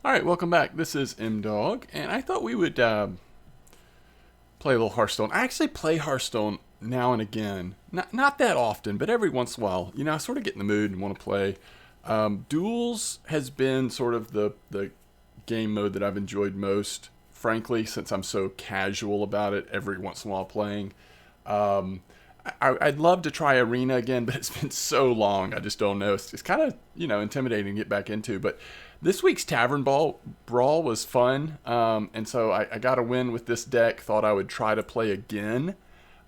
Alright, welcome back. This is M-Dog, and I thought we would play a little Hearthstone. I actually play Hearthstone now and again. Not that often, but every once in a while. You know, I sort of get in the mood and want to play. Duels has been sort of the game mode that I've enjoyed most, frankly, since I'm so casual about it every once in a while playing. I'd love to try Arena again, but it's been so long. I just don't know. It's kind of, intimidating to get back into. But this week's Tavern Brawl was fun. And so I got a win with this deck. Thought I would try to play again.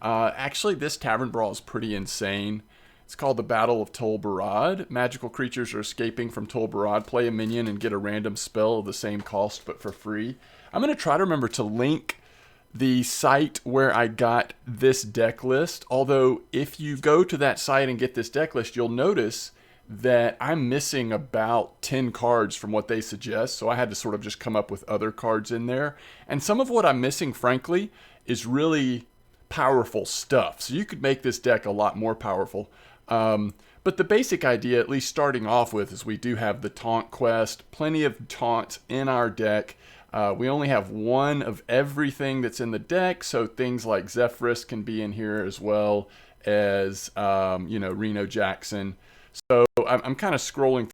Actually, this Tavern Brawl is pretty insane. It's called the Battle of Barad. Magical creatures are escaping from Barad. Play a minion and get a random spell of the same cost, but for free. I'm going to try to remember to link the site where I got this deck list. Although, if you go to that site and get this deck list, you'll notice that I'm missing about 10 cards from what they suggest. So I had to sort of just come up with other cards in there. And some of what I'm missing, frankly, is really powerful stuff. So you could make this deck a lot more powerful. But the basic idea, at least starting off with, is we do have the taunt quest. Plenty of taunts in our deck. We only have one of everything that's in the deck, so things like Sulfuras can be in here as well as, Reno Jackson. So I'm kind of scrolling.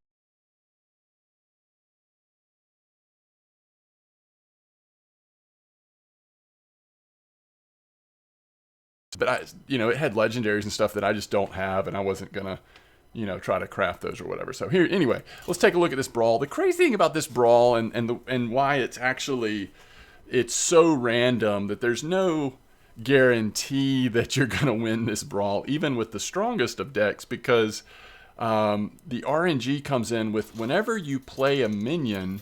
But it had legendaries and stuff that I just don't have, and I wasn't gonna, try to craft those or whatever. So here, anyway, let's take a look at this brawl. The crazy thing about this brawl and why it's so random that there's no guarantee that you're gonna win this brawl, even with the strongest of decks, because the RNG comes in with whenever you play a minion,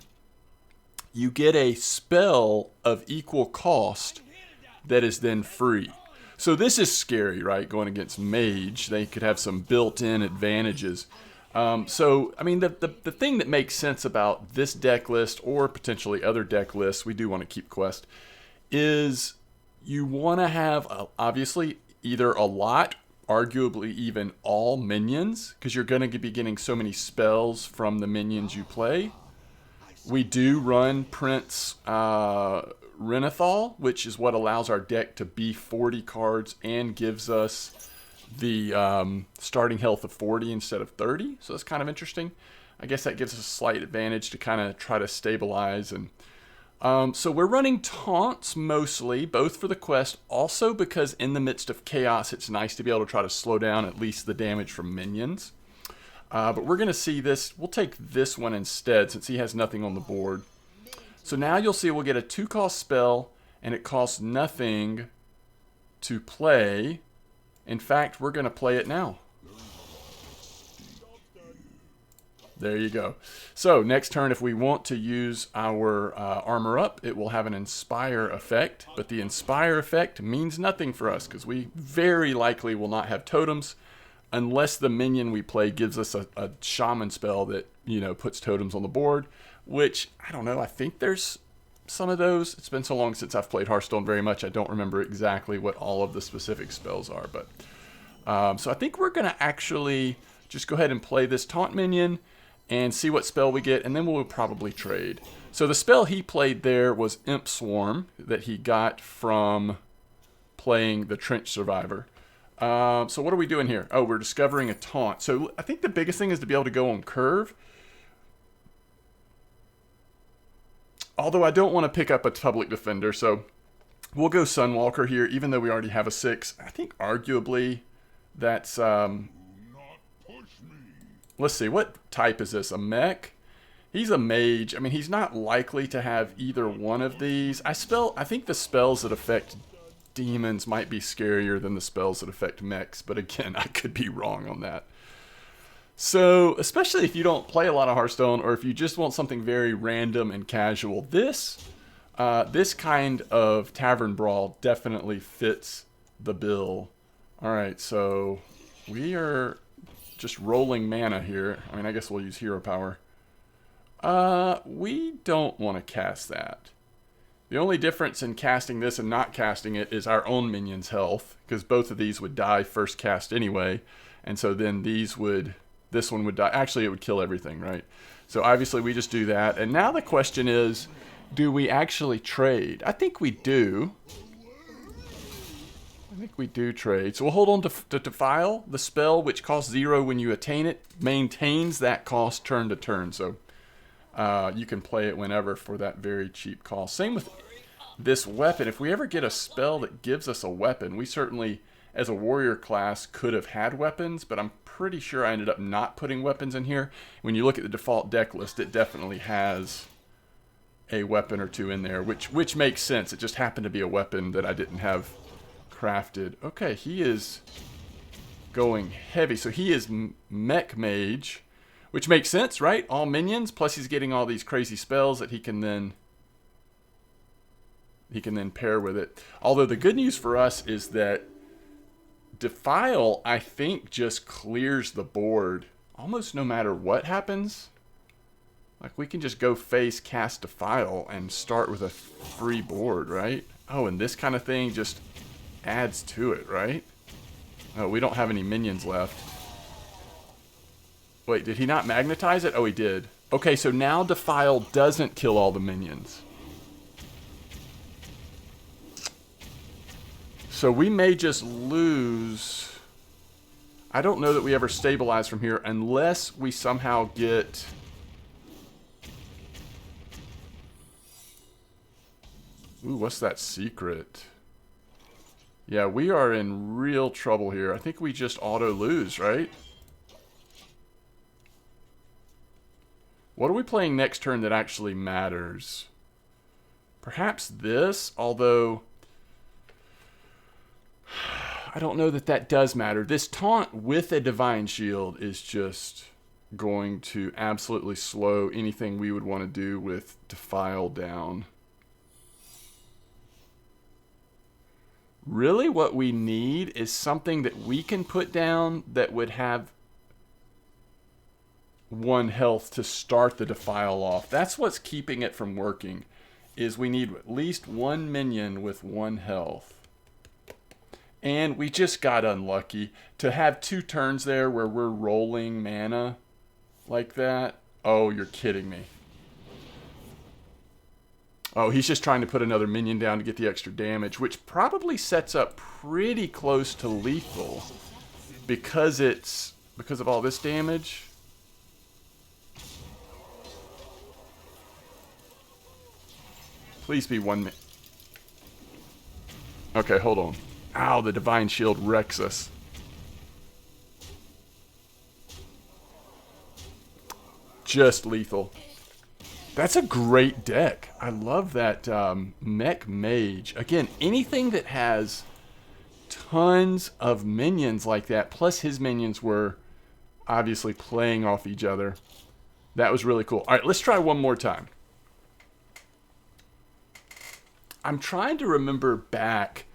you get a spell of equal cost that is then free. So this is scary, right? Going against Mage, they could have some built-in advantages. The thing that makes sense about this deck list, or potentially other deck lists, we do want to keep quest, is you want to have, obviously, either a lot, arguably even all minions, because you're going to be getting so many spells from the minions you play. We do run Prince Renathal, which is what allows our deck to be 40 cards and gives us the starting health of 40 instead of 30. So that's kind of interesting. I guess that gives us a slight advantage to kind of try to stabilize. And so we're running taunts mostly, both for the quest, also because in the midst of chaos, it's nice to be able to try to slow down at least the damage from minions. But we're going to see this. We'll take this one instead since he has nothing on the board. So now you'll see we'll get a 2-cost spell, and it costs nothing to play. In fact, we're going to play it now. There you go. So next turn, if we want to use our armor up, it will have an Inspire effect. But the Inspire effect means nothing for us because we very likely will not have totems unless the minion we play gives us a shaman spell that, puts totems on the board. Which, I don't know, I think there's some of those. It's been so long since I've played Hearthstone very much, I don't remember exactly what all of the specific spells are. But so I think we're going to actually just go ahead and play this taunt minion and see what spell we get, and then we'll probably trade. So the spell he played there was Imp Swarm that he got from playing the Trench Survivor. So what are we doing here? Oh, we're discovering a taunt. So I think the biggest thing is to be able to go on curve. Although I don't want to pick up a Public Defender, so we'll go Sunwalker here, even though we already have a 6. I think arguably that's, let's see, what type is this? A mech? He's a mage. I mean, he's not likely to have either one of these. I think the spells that affect demons might be scarier than the spells that affect mechs, but again, I could be wrong on that. So, especially if you don't play a lot of Hearthstone, or if you just want something very random and casual, this kind of Tavern Brawl definitely fits the bill. Alright, so we are just rolling mana here. I mean, I guess we'll use Hero Power. We don't want to cast that. The only difference in casting this and not casting it is our own minion's health, because both of these would die first cast anyway, and so then these would this one would die. Actually, it would kill everything, right? So obviously we just do that. And now the question is, do we actually trade? I think we do. I think we do trade. So we'll hold on to Defile. The spell, which costs 0 when you attain it, maintains that cost turn to turn. So you can play it whenever for that very cheap cost. Same with this weapon. If we ever get a spell that gives us a weapon, we certainly, as a warrior class, could have had weapons, but I'm pretty sure I ended up not putting weapons in here. When you look at the default deck list, it definitely has a weapon or two in there, which makes sense. It just happened to be a weapon that I didn't have crafted. Okay, he is going heavy. So he is Mech Mage, which makes sense, right? All minions, plus he's getting all these crazy spells that he can then pair with it. Although the good news for us is that Defile, I think, just clears the board almost no matter what happens. Like, we can just go face cast Defile and start with a free board, right? Oh, and this kind of thing just adds to it, right? Oh, we don't have any minions left. Wait, did he not magnetize it? Oh, he did. Okay, so now Defile doesn't kill all the minions. So we may just lose. I don't know that we ever stabilize from here unless we somehow get... Ooh, what's that secret? Yeah, we are in real trouble here. I think we just auto lose, right? What are we playing next turn that actually matters? Perhaps this, although I don't know that that does matter. This taunt with a Divine Shield is just going to absolutely slow anything we would want to do with Defile down. Really what we need is something that we can put down that would have 1 health to start the Defile off. That's what's keeping it from working, is we need at least 1 minion with 1 health. And we just got unlucky. To have 2 turns there where we're rolling mana like that. Oh, you're kidding me. Oh, he's just trying to put another minion down to get the extra damage, which probably sets up pretty close to lethal because of all this damage. Please be 1 minute. Okay, hold on. Ow, the Divine Shield wrecks us. Just lethal. That's a great deck. I love that Mech Mage. Again, anything that has tons of minions like that, plus his minions were obviously playing off each other. That was really cool. All right, let's try one more time. I'm trying to remember back,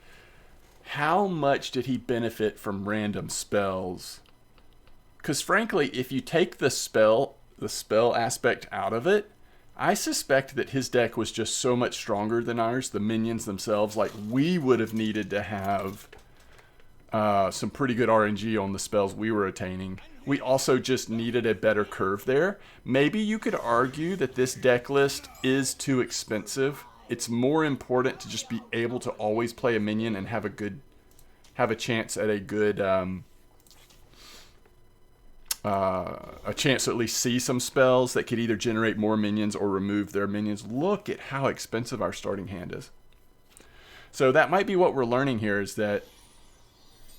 how much did he benefit from random spells? Because frankly, if you take the spell aspect out of it, I suspect that his deck was just so much stronger than ours, the minions themselves. Like, we would have needed to have some pretty good RNG on the spells we were attaining. We also just needed a better curve there. Maybe you could argue that this deck list is too expensive. It's more important to just be able to always play a minion and have a chance at a good a chance to at least see some spells that could either generate more minions or remove their minions. Look at how expensive our starting hand is. So that might be what we're learning here, is that,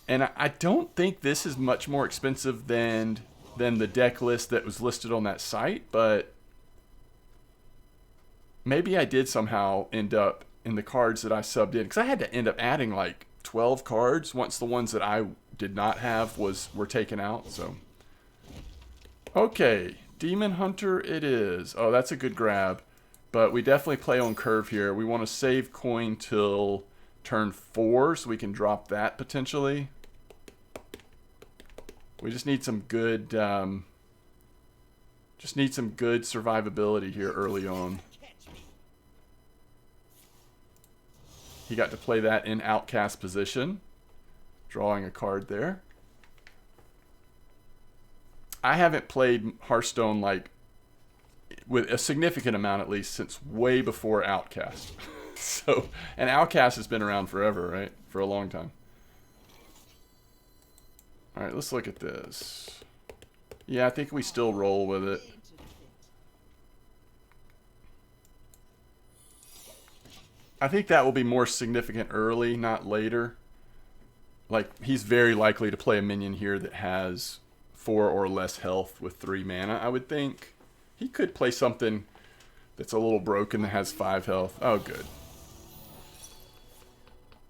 and I don't think this is much more expensive than the deck list that was listed on that site, but maybe I did somehow end up in the cards that I subbed in, because I had to end up adding like 12 cards once the ones that I did not have were taken out. So okay, Demon Hunter it is. Oh, that's a good grab, but we definitely play on curve here. We want to save coin till turn 4 so we can drop that potentially. We just need some good survivability here early on. He got to play that in outcast position, drawing a card there. I haven't played Hearthstone like with a significant amount at least since way before Outcast. So, and Outcast has been around forever, right? For a long time. All right, let's look at this. Yeah, I think we still roll with it. I think that will be more significant early, not later. Like, he's very likely to play a minion here that has 4 or less health with 3 mana, I would think. He could play something that's a little broken that has 5 health. Oh, good.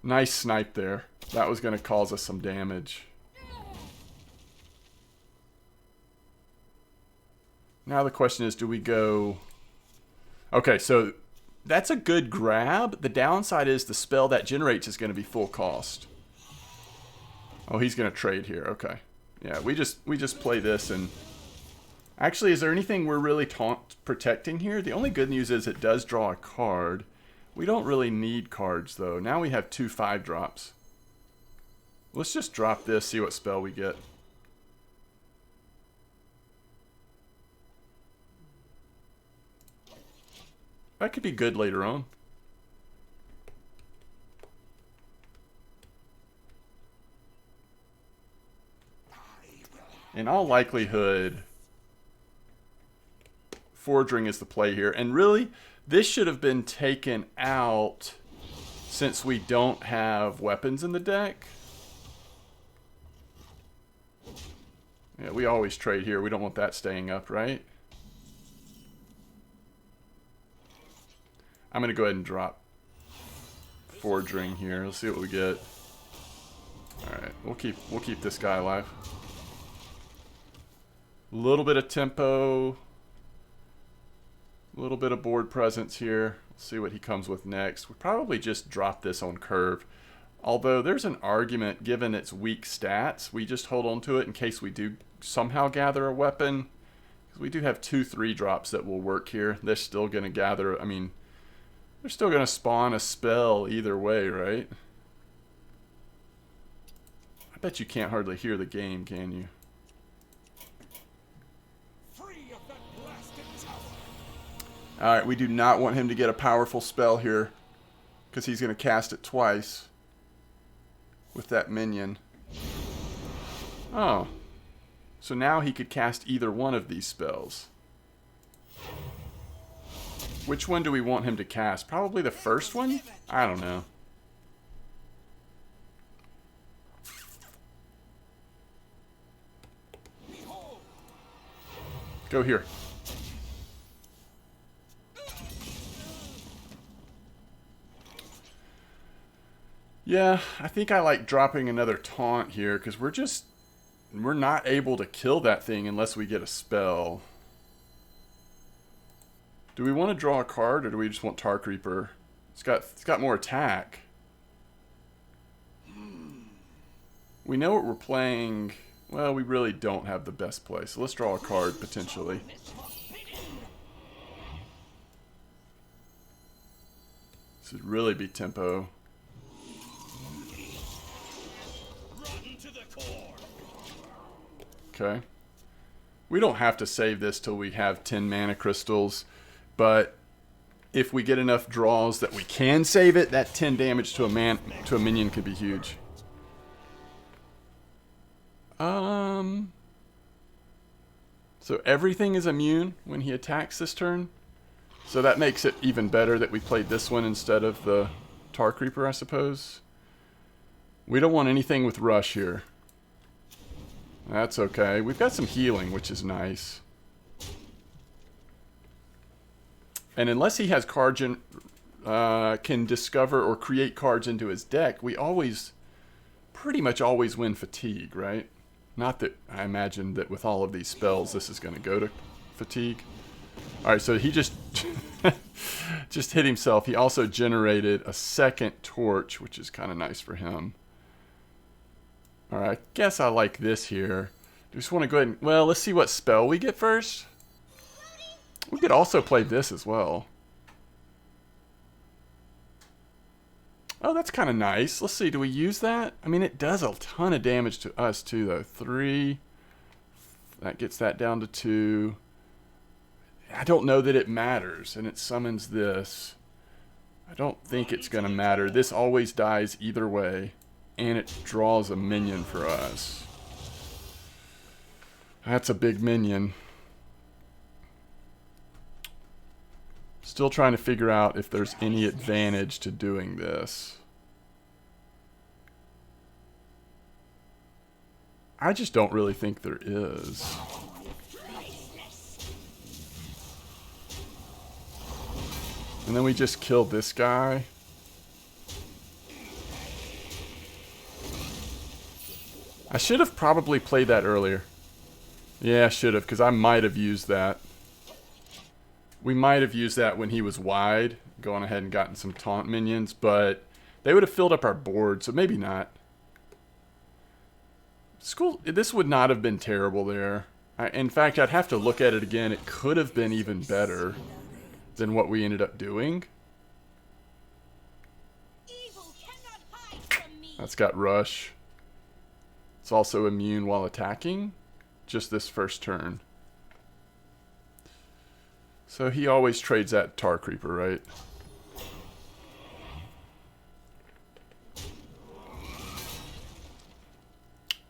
Nice snipe there. That was going to cause us some damage. Now the question is, do we go... Okay, so that's a good grab. The downside is the spell that generates is going to be full cost. Oh, he's going to trade here. Okay. Yeah, we just play this and... Actually, is there anything we're really protecting here? The only good news is it does draw a card. We don't really need cards, though. Now we have 2 5-drops. Let's just drop this, see what spell we get. That could be good later on. In all likelihood, Forging is the play here. And really, this should have been taken out since we don't have weapons in the deck. Yeah, we always trade here. We don't want that staying up, right? I'm going to go ahead and drop Forging here. Let's see what we get. Alright, we'll keep this guy alive. A little bit of tempo. A little bit of board presence here. Let's see what he comes with next. We'll probably just drop this on curve. Although there's an argument, given its weak stats, we just hold on to it in case we do somehow gather a weapon. Because we do have 2 3-drops that will work here. They're still going to gather, I mean, they're still going to spawn a spell either way, right? I bet you can't hardly hear the game, can you? Alright, we do not want him to get a powerful spell here, because he's going to cast it twice with that minion. Oh. So now he could cast either one of these spells. Which one do we want him to cast? Probably the first one? I don't know. Go here. Yeah, I think I like dropping another taunt here because we're not able to kill that thing unless we get a spell. Do we want to draw a card or do we just want Tar Creeper? It's got more attack. We know what we're playing. Well, we really don't have the best play, so let's draw a card potentially. This would really be tempo. Okay. We don't have to save this till we have 10 mana crystals, but if we get enough draws that we can save it, that 10 damage to a minion could be huge. So everything is immune when he attacks this turn. So that makes it even better that we played this one instead of the Tar Creeper, I suppose. We don't want anything with Rush here. That's okay. We've got some healing, which is nice. And unless he has cards can discover or create cards into his deck, we pretty much always win Fatigue, right? Not that I imagine that with all of these spells this is going to go to Fatigue. Alright, so he just just hit himself. He also generated a second torch, which is kind of nice for him. Alright, I guess I like this here. I just want to go ahead and... Well, let's see what spell we get first. We could also play this as well. Oh, that's kind of nice. Let's see, do we use that? I mean, it does a ton of damage to us too, though. 3, That gets that down to 2. I don't know that it matters, and it summons this. I don't think it's going to matter. This always dies either way, and it draws a minion for us. That's a big minion. Still trying to figure out if there's any advantage to doing this. I just don't really think there is. And then we just kill this guy. I should have probably played that earlier. Yeah, I should have, because I might have used that. We might have used that when he was wide, going ahead and gotten some taunt minions, but they would have filled up our board, so maybe not. This would not have been terrible there. In fact, I'd have to look at it again. It could have been even better than what we ended up doing. That's got rush. It's also immune while attacking. Just this first turn. So he always trades that Tar Creeper, right?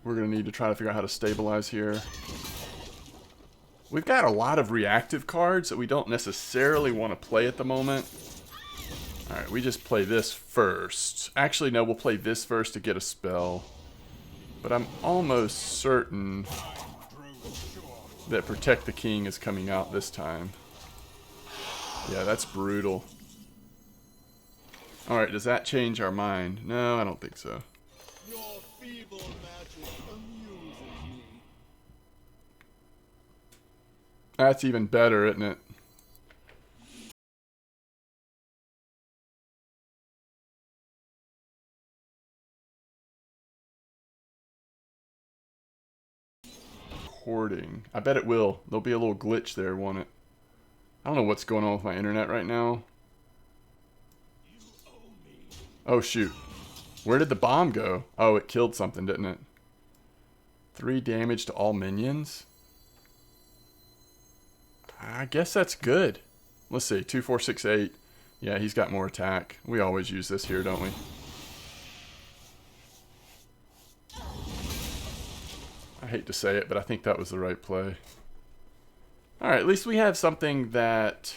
We're going to need to try to figure out how to stabilize here. We've got a lot of reactive cards that we don't necessarily want to play at the moment. Alright, we just play this first. Actually, no, we'll play this first to get a spell. But I'm almost certain that Protect the King is coming out this time. Yeah, that's brutal. Alright, does that change our mind? No, I don't think so. Your feeble magic amuses me. That's even better, isn't it? Recording. I bet it will. There'll be a little glitch there, won't it? I don't know what's going on with my internet right now. Oh, shoot. Where did the bomb go? Oh, it killed something, didn't it? 3 damage to all minions? I guess that's good. Let's see. 2, 4, 6, 8. Yeah, he's got more attack. We always use this here, don't we? I hate to say it, but I think that was the right play. Alright, at least we have something that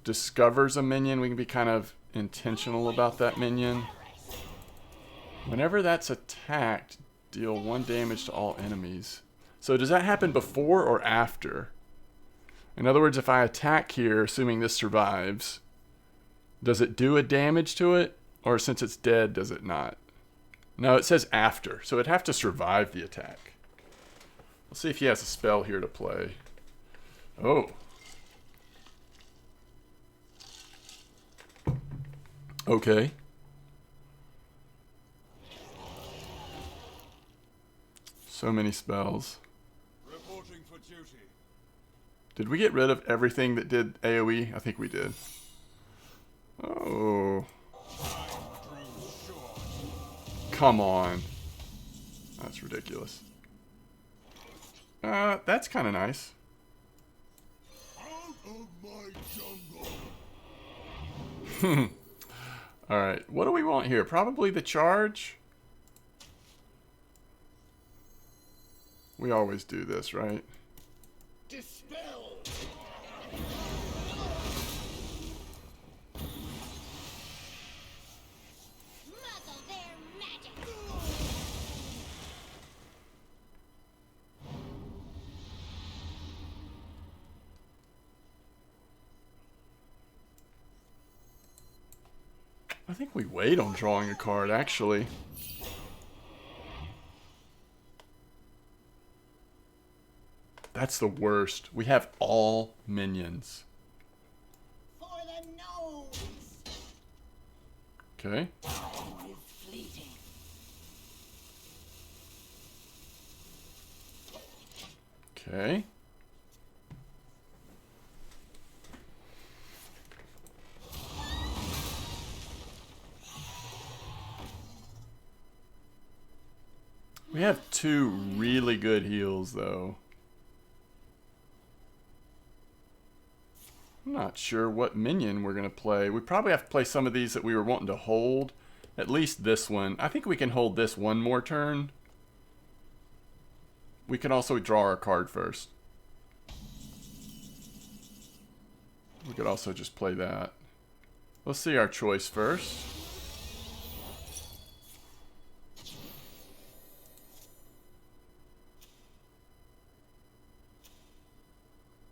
discovers a minion. We can be kind of intentional about that minion. Whenever that's attacked, deal 1 damage to all enemies. So does that happen before or after? In other words, if I attack here, assuming this survives, does it do a damage to it? Or since it's dead, does it not? No, it says after, so it'd have to survive the attack. Let's see if he has a spell here to play. Oh. Okay. So many spells. Reporting for duty. Did we get rid of everything that did AoE? I think we did. Oh. Come on. That's ridiculous. That's kind of nice. Out of my jungle. Alright, what do we want here? Probably the charge? We always do this, right? Dispel. Muzzle their magic. I think we wait on drawing a card, actually. That's the worst. We have all minions. For the nose. Okay. Time is fleeting. Okay. We have 2 really good heals, though. I'm not sure what minion we're going to play. We probably have to play some of these that we were wanting to hold. At least this one. I think we can hold this one more turn. We can also draw our card first. We could also just play that. Let's see our choice first.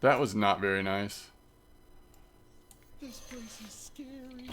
That was not very nice. This place is scary.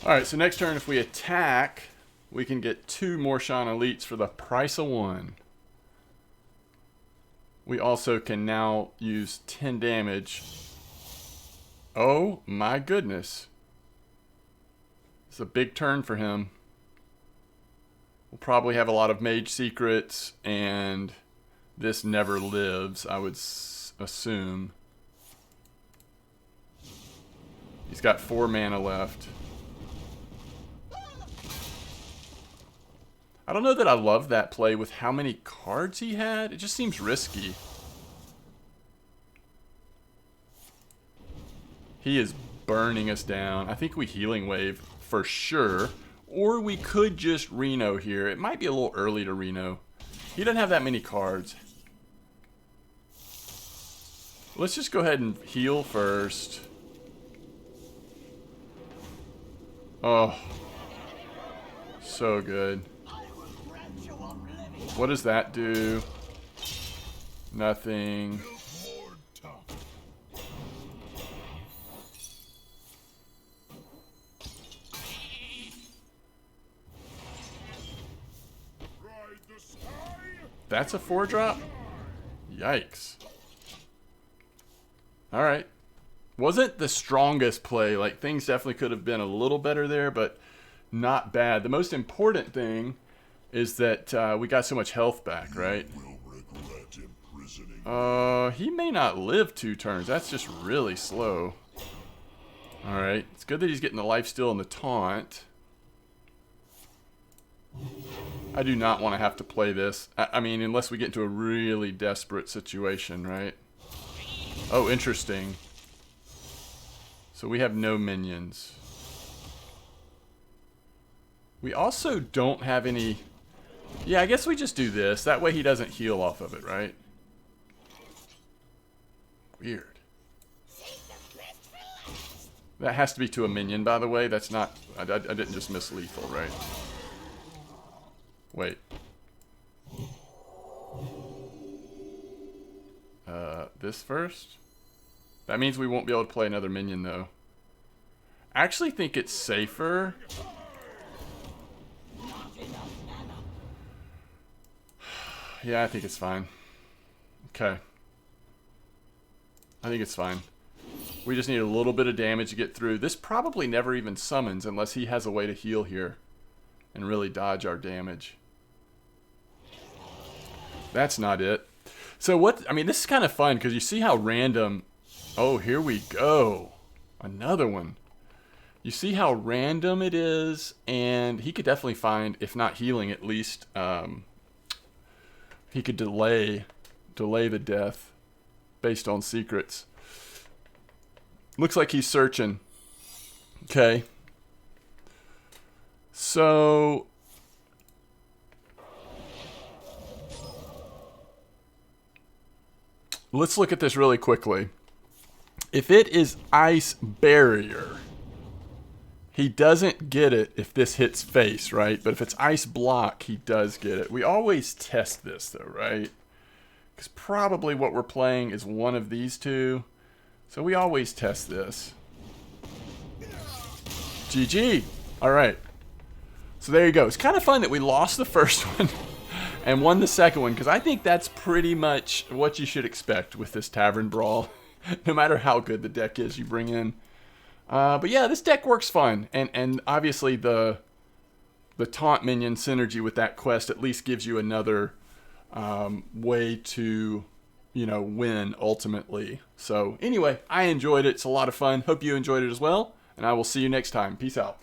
Alright, so next turn if we attack, we can get 2 Morshan Elites for the price of 1. We also can now use 10 damage. Oh my goodness. It's a big turn for him. We'll probably have a lot of mage secrets, and this never lives, I would assume. He's got 4 mana left. I don't know that I love that play with how many cards he had. It just seems risky. He is burning us down. I think we Healing Wave for sure. Or we could just Reno here. It might be a little early to Reno. He doesn't have that many cards. Let's just go ahead and heal first. Oh. So good. What does that do? Nothing. That's a 4-drop? Yikes. Alright. Wasn't the strongest play. Like, things definitely could have been a little better there, but not bad. The most important thing is that we got so much health back, right? He may not live 2 turns. That's just really slow. Alright. It's good that he's getting the lifesteal and the taunt. I do not want to have to play this. I mean, unless we get into a really desperate situation, right? Oh, interesting. So we have no minions. We also don't have any... Yeah, I guess we just do this. That way he doesn't heal off of it, right? Weird. That has to be to a minion, by the way. That's not... I didn't just miss lethal, right? Wait. This first? That means we won't be able to play another minion, though. I actually think it's safer... Yeah, I think it's fine. Okay. I think it's fine. We just need a little bit of damage to get through. This probably never even summons unless he has a way to heal here and really dodge our damage. That's not it. So what, I mean, this is kind of fun because you see how random... Oh, here we go. Another one. You see how random it is, and he could definitely find, if not healing, at least... he could delay the death based on secrets. Looks like he's searching. Okay. So... let's look at this really quickly. If it is Ice Barrier, he doesn't get it if this hits face, right? But if it's Ice Block, he does get it. We always test this, though, right? Because probably what we're playing is one of these two. So we always test this. GG. All right. So there you go. It's kind of fun that we lost the first one and won the second one, because I think that's pretty much what you should expect with this Tavern Brawl. No matter how good the deck is you bring in. But yeah, this deck works fine. And obviously the taunt minion synergy with that quest at least gives you another way to, you know, win ultimately. So anyway, I enjoyed it. It's a lot of fun. Hope you enjoyed it as well. And I will see you next time. Peace out.